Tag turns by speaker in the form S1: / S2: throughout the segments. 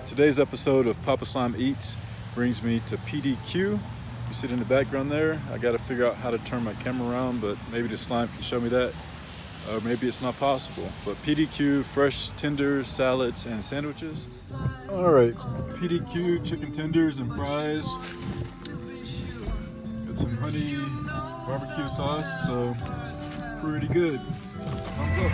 S1: Today's episode of Papa Slime Eats brings me to PDQ. You see it in the background there. I got to figure out how to turn my camera around, but maybe the slime can show me that. Or maybe it's not possible. But PDQ, fresh tenders, salads, and sandwiches. All right, PDQ, chicken tenders and fries. Got some honey barbecue sauce, so pretty good. Thumbs up.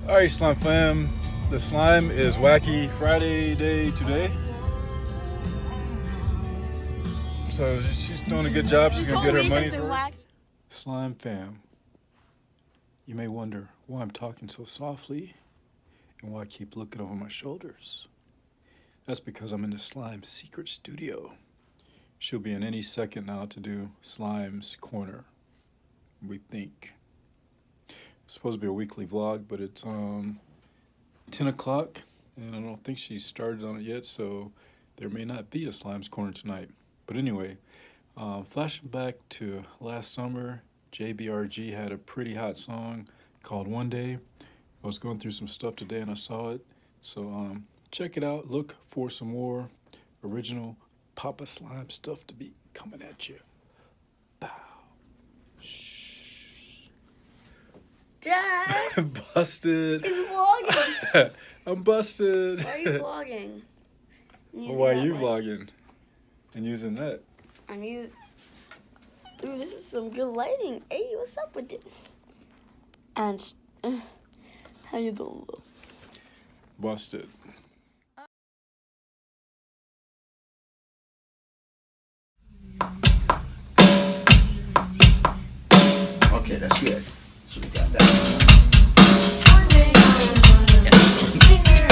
S1: Alright, Slime Fam, the slime is Wacky Friday day today. So she's doing a good job. She's going to get her money's worth. Slime Fam, you may wonder why I'm talking so softly and why I keep looking over my shoulders. That's because I'm in the Slime secret studio. She'll be in any second now to do Slime's Corner, we think. It's supposed to be a weekly vlog, but it's 10 o'clock, and I don't think she's started on it yet, so there may not be a Slime's Corner tonight. But anyway, flashing back to last summer, JBRG had a pretty hot song called One Day. I was going through some stuff today and I saw it, so check it out. Look for some more original Papa Slime stuff to be coming at you. Bow. Shh.
S2: Dad!
S1: Busted.
S2: He's vlogging.
S1: I'm busted.
S2: Why are you vlogging?
S1: Why are you vlogging and using that?
S2: I'm using. Ooh, this is some good lighting. Hey, what's up with it? And how you doing?
S1: Busted.
S3: Okay, that's good. So we got that. Go all the way down. Now you're getting there.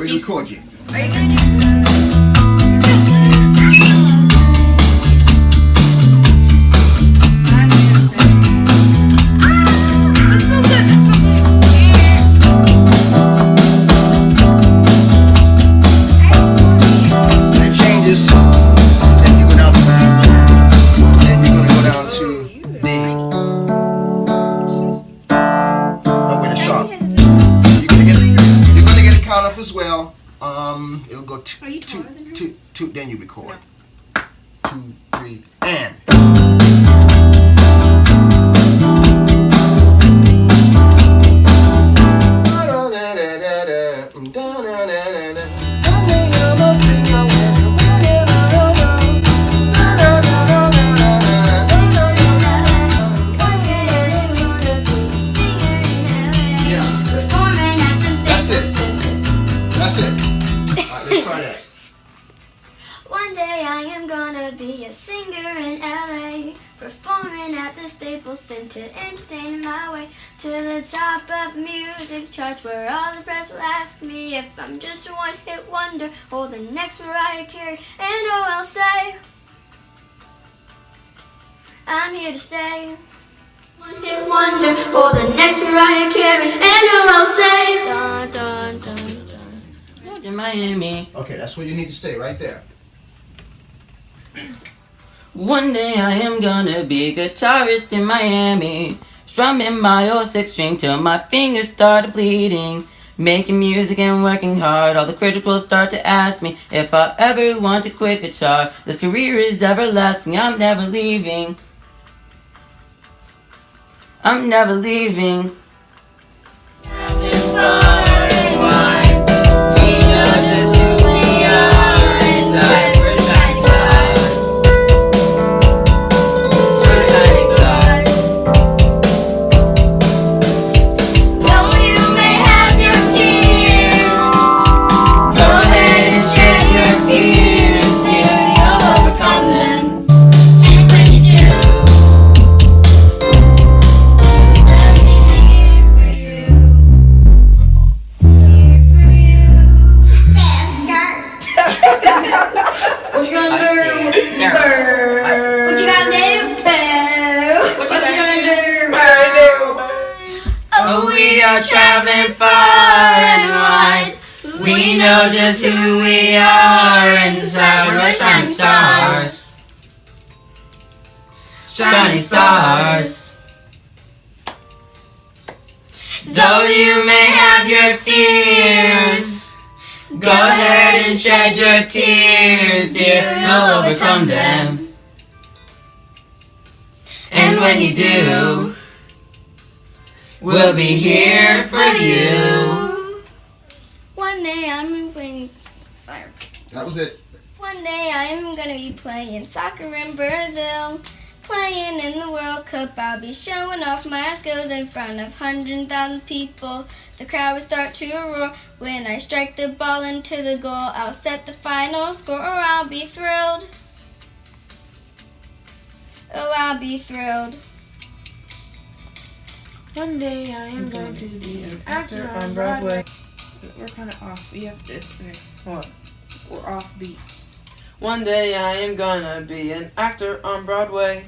S3: Record you. As well, it'll go two, then you record. No. 2, 3, and.
S2: Be a singer in LA, performing at the Staples Center, entertaining my way to the top of music charts, where all the press will ask me if I'm just a one-hit wonder or the next Mariah Carey, and oh, I'll say I'm here to stay. One-hit wonder or the next Mariah Carey, and oh, I'll say dun dun dun dun. In Miami.
S3: Okay, that's where you need to stay, right there.
S4: One day I am gonna be a guitarist in Miami, strumming my old 6 string till my fingers started bleeding. Making music and working hard, all the critics will start to ask me if I ever want to quit guitar. This career is everlasting, I'm never leaving. I'm never leaving. Traveling far and wide, we know just who we are inside. We're like shining stars, shining stars. Though you may have your fears, go ahead and shed your tears, dear. You'll overcome them, and when you do, we'll be here for you.
S2: One day I'm playing fire.
S3: That was it.
S2: One day I'm gonna be playing soccer in Brazil. Playing in the World Cup, I'll be showing off my skills in front of 100,000 people. The crowd will start to roar when I strike the ball into the goal. I'll set the final score, or I'll be thrilled. Oh, I'll be thrilled.
S5: One day I am going to be an actor on Broadway. We're kind of off. We have to. Okay.
S6: What?
S5: We're off beat.
S6: One day I am gonna be an actor on Broadway.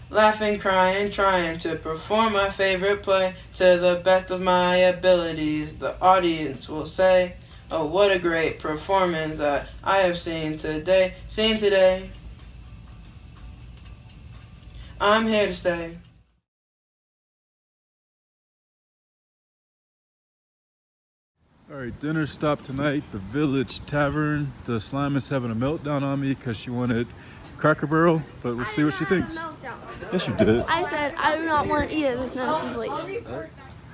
S6: Laughing, crying, trying to perform my favorite play to the best of my abilities. The audience will say, oh, what a great performance that I have seen today. I'm here to stay.
S1: Alright, dinner stop tonight, the Village Tavern. The slime is having a meltdown on me because she wanted Cracker Barrel, but we'll see what she thinks. Yes, you did.
S2: I said I do not want to eat at this nasty place.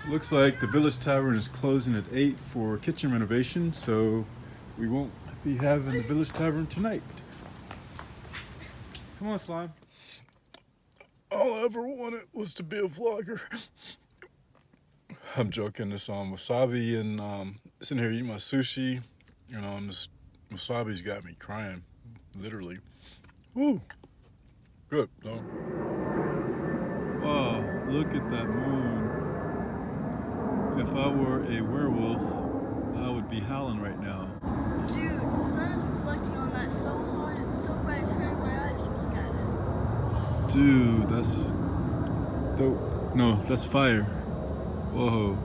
S1: Looks like the Village Tavern is closing at 8 for kitchen renovation, so we won't be having the Village Tavern tonight. Come on, Slime. All I ever wanted was to be a vlogger. I'm joking. This wasabi and sitting here eating my sushi. You know, and this wasabi's got me crying, literally. Woo, good though. Wow, look at that moon. If I were a werewolf, I would be howling right now.
S2: Dude, the sun is reflecting on that so hard and so bright, it's hurting my eyes to look at it.
S1: Dude, that's dope. No, that's fire. Whoa.